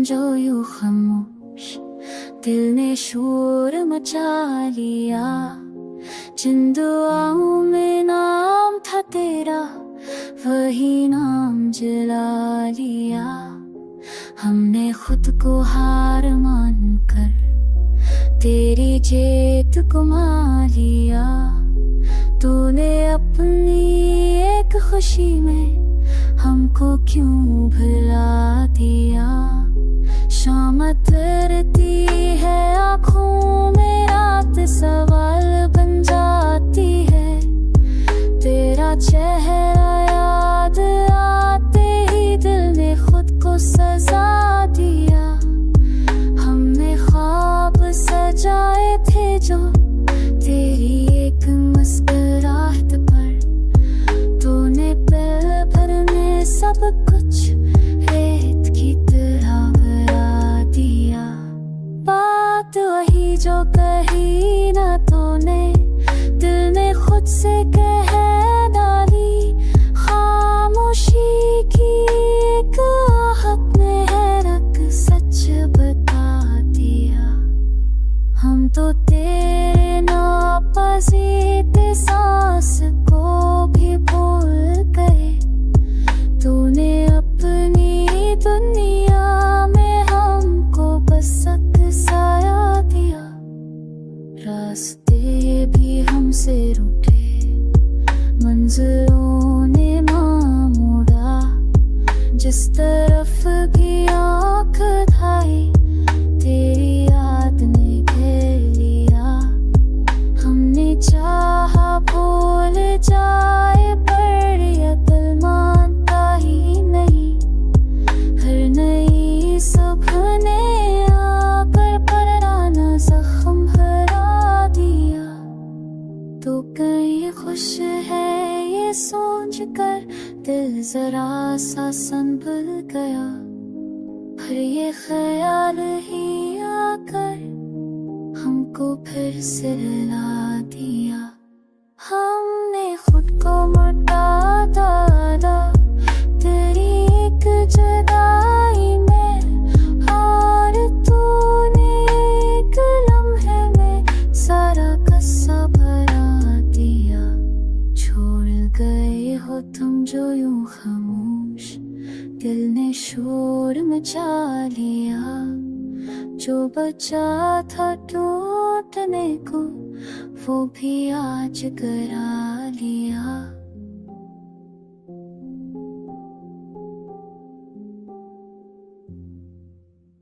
जो यूं खामोश, दिल ने शोर मचा लिया। जिन दुआओं में नाम था तेरा, वही नाम जला लिया। हमने खुद को हार मानकर तेरी जीत को मा लिया। तूने अपनी एक खुशी में हमको क्यों भुला दिया। शाम तरती है आँखों में, रात सवाल बन जाती है। तेरा चेहरा याद आते ही दिल ने खुद को सजा दिया। हमने ख्वाब सजाए थे जो तेरी एक मुस्कुराहट पर, तूने पल भर में सब कुछ रेत की तरह बना दिया। बात वही जो कही न तूने, दिल ने खुद से कह डाली। खामोशी की एक आहट ने हैरत सच बता दिया। हम तो तेरे नापसीते सांस को भी भूल गए। तूने अपनी दुनिया में हमको बस साया दिया। रास्ते भी हमसे रूठे, मंजिलों ने माँ मोड़ा। जिस तरफ भी आँख उठाई, तेरी याद ने घेर लिया। हमने चाहा भूल जाए, पर ये दिल मानता ही नहीं। हर नई सुबह ने आकर पुराना जख्म भरा दिया। तो कहीं खुश है ये सोच कर, दिल जरा सा संभल गया। फिर ये ख्याल ही आकर हमको फिर से रुला दिया। हमने खुद को मिटा डाला तेरी एक जुदाई में, और तूने एक लम्हे में सारा कस्सा भरा दिया। छोड़ गए हो तुम जो यूं खामोश, दिल ने शोर मचा लिया। जो बचा था टूटने को, वो भी आज करा लिया।